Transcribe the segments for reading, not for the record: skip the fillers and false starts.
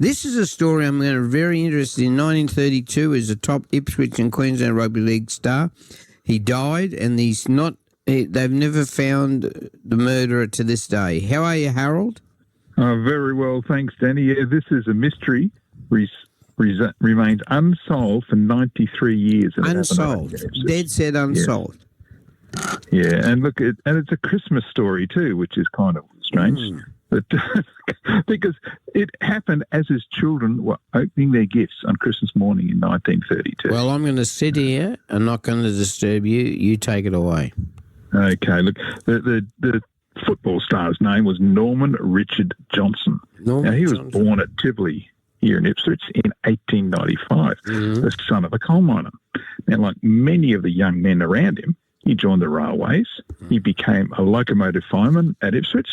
This is a story I'm very interested in. 1932 is a top Ipswich and Queensland Rugby League star. He died, and they've never found the murderer to this day. How are you, Harold? Very well, thanks, Danny. Yeah, this is a mystery. Remained unsolved for 93 years. Unsolved. Dead set unsolved. Yeah, and look, it's a Christmas story too, which is kind of strange. But because it happened as his children were opening their gifts on Christmas morning in 1932. Well, I'm going to sit here. I'm not going to disturb you. You take it away. Okay, look, the football star's name was Norman Richard Johnson. Now, he was born at Tivoli here in Ipswich in 1895, the son of a coal miner. Now, like many of the young men around him, he joined the railways. He became a locomotive fireman at Ipswich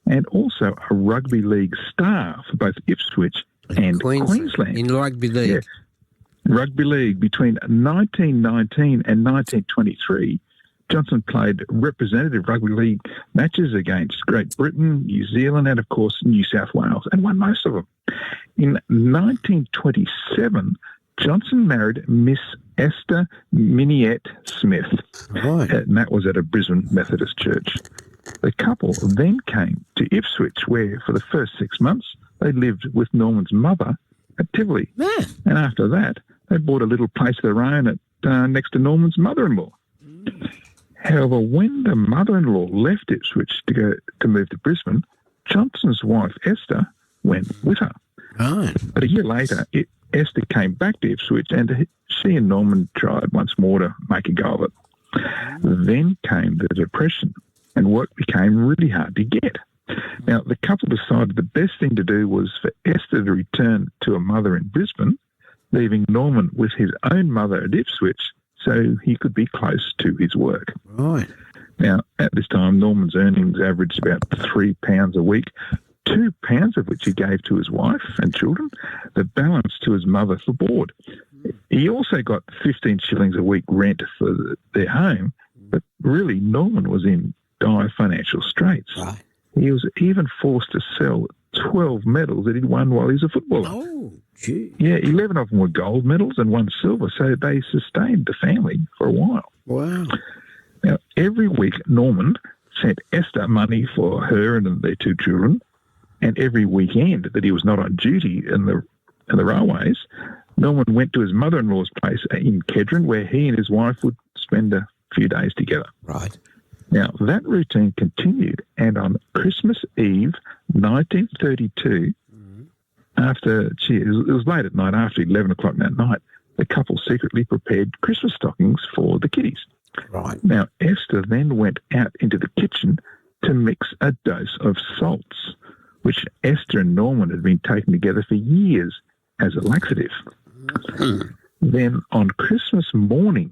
and also a rugby league star for both Ipswich and Queensland. In rugby league? Yeah. Rugby league. Between 1919 and 1923, Johnson played representative rugby league matches against Great Britain, New Zealand, and, of course, New South Wales, and won most of them. In 1927, Johnson married Miss Esther Miniette Smith, and that was at a Brisbane Methodist church. The couple then came to Ipswich, where for the first 6 months they lived with Norman's mother at Tivoli. And after that, they bought a little place of their own at next to Norman's mother-in-law. However, when the mother-in-law left Ipswich to move to Brisbane, Johnson's wife Esther went with her. But a year later, Esther came back to Ipswich, and she and Norman tried once more to make a go of it. Then came the Depression, and work became really hard to get. Now, the couple decided the best thing to do was for Esther to return to her mother in Brisbane, leaving Norman with his own mother at Ipswich so he could be close to his work. Now, at this time, Norman's earnings averaged about £3 a week, £2 of which he gave to his wife and children, the balance to his mother for board. He also got 15 shillings a week rent for their home, but really Norman was in dire financial straits. He was even forced to sell 12 medals that he'd won while he was a footballer. Yeah, 11 of them were gold medals and 1 silver, so they sustained the family for a while. Now, every week Norman sent Esther money for her and their 2 children, and every weekend that he was not on duty in the railways, Norman went to his mother-in-law's place in Kedron, where he and his wife would spend a few days together. Now, that routine continued, and on Christmas Eve, 1932, it was late at night, after 11 o'clock that night, the couple secretly prepared Christmas stockings for the kiddies. Now, Esther then went out into the kitchen to mix a dose of salts, which Esther and Norman had been taking together for years as a laxative. Then on Christmas morning,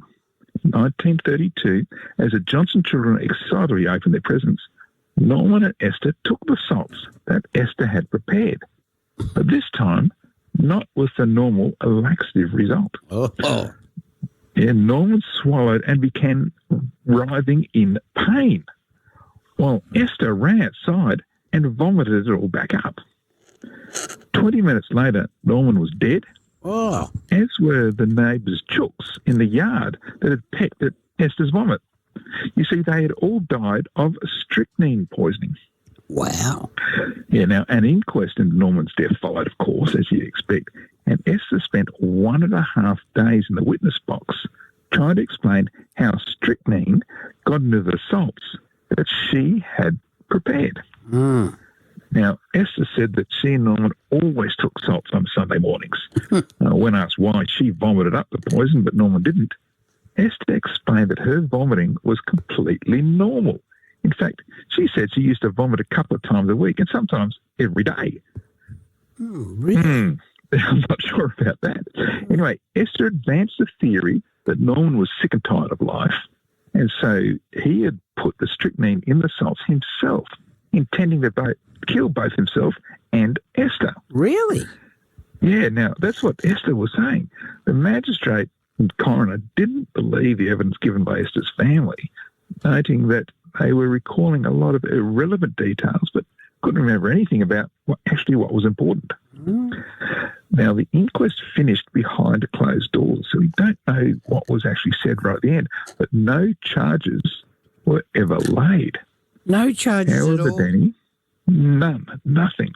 1932, as the Johnson children excitedly opened their presents, Norman and Esther took the salts that Esther had prepared, but this time not with the normal laxative result. Norman swallowed and began writhing in pain, while Esther ran outside and vomited it all back up. 20 minutes later, Norman was dead, as were the neighbours' chooks in the yard that had pecked at Esther's vomit. You see, they had all died of strychnine poisoning. Yeah, now an inquest into Norman's death followed, of course, as you'd expect, and Esther spent 1.5 days in the witness box trying to explain how strychnine got into the salts that she had prepared. Now, Esther said that she and Norman always took salts on Sunday mornings. When asked why she vomited up the poison but Norman didn't, Esther explained that her vomiting was completely normal. In fact, she said she used to vomit a couple of times a week and sometimes every day. I'm not sure about that. Anyway, Esther advanced the theory that Norman was sick and tired of life, and so he had put the strychnine in the salts himself, intending to kill both himself and Esther. Really? Yeah, now, that's what Esther was saying. The magistrate and coroner didn't believe the evidence given by Esther's family, noting that they were recalling a lot of irrelevant details but couldn't remember anything about what was important. Now, the inquest finished behind closed doors, so we don't know what was actually said right at the end, but no charges were ever laid. No charges However, at all? Danny, none, nothing.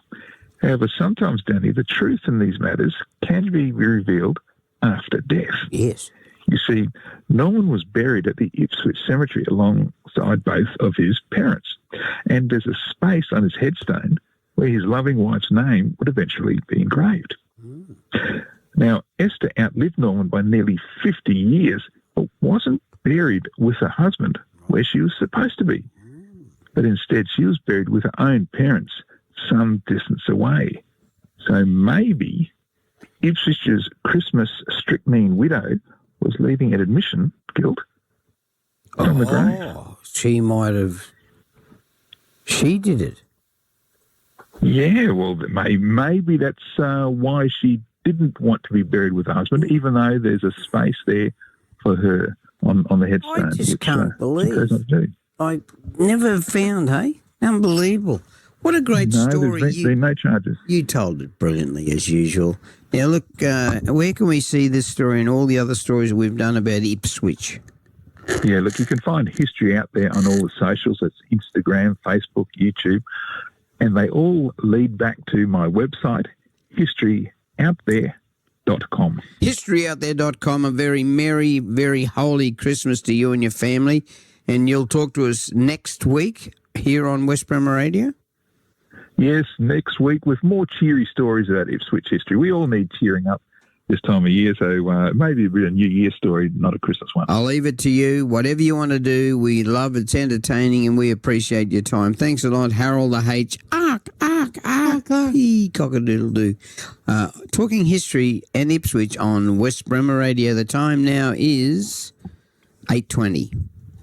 However, sometimes, Danny, the truth in these matters can be revealed after death. Yes. You see, Norman was buried at the Ipswich Cemetery alongside both of his parents, and there's a space on his headstone where his loving wife's name would eventually be engraved. Now, Esther outlived Norman by nearly 50 years, but wasn't buried with her husband where she was supposed to be. But instead, she was buried with her own parents some distance away. So maybe Ipswich's Christmas strychnine widow was leaving an admission guilt from the grave. She might have... She did it. Yeah, well, maybe that's why she didn't want to be buried with her husband, even though there's a space there for her on the headstone. I just can't believe. I never found, hey? Unbelievable. What a great story. There's been no charges. You told it brilliantly, as usual. Now, look, where can we see this story and all the other stories we've done about Ipswich? Yeah, look, you can find history out there on all the socials. It's Instagram, Facebook, YouTube, and they all lead back to my website, historyouthere.com. Historyouthere.com. A very merry, very holy Christmas to you and your family. And you'll talk to us next week here on West Bremer Radio? Yes, next week with more cheery stories about Ipswich history. We all need cheering up this time of year, so maybe a bit of a New Year story, not a Christmas one. I'll leave it to you. Whatever you want to do, we love it. It's entertaining and we appreciate your time. Thanks a lot, Harold the H. Cock-a-doodle-doo. Talking history and Ipswich on West Bremer Radio. The time now is 8:20.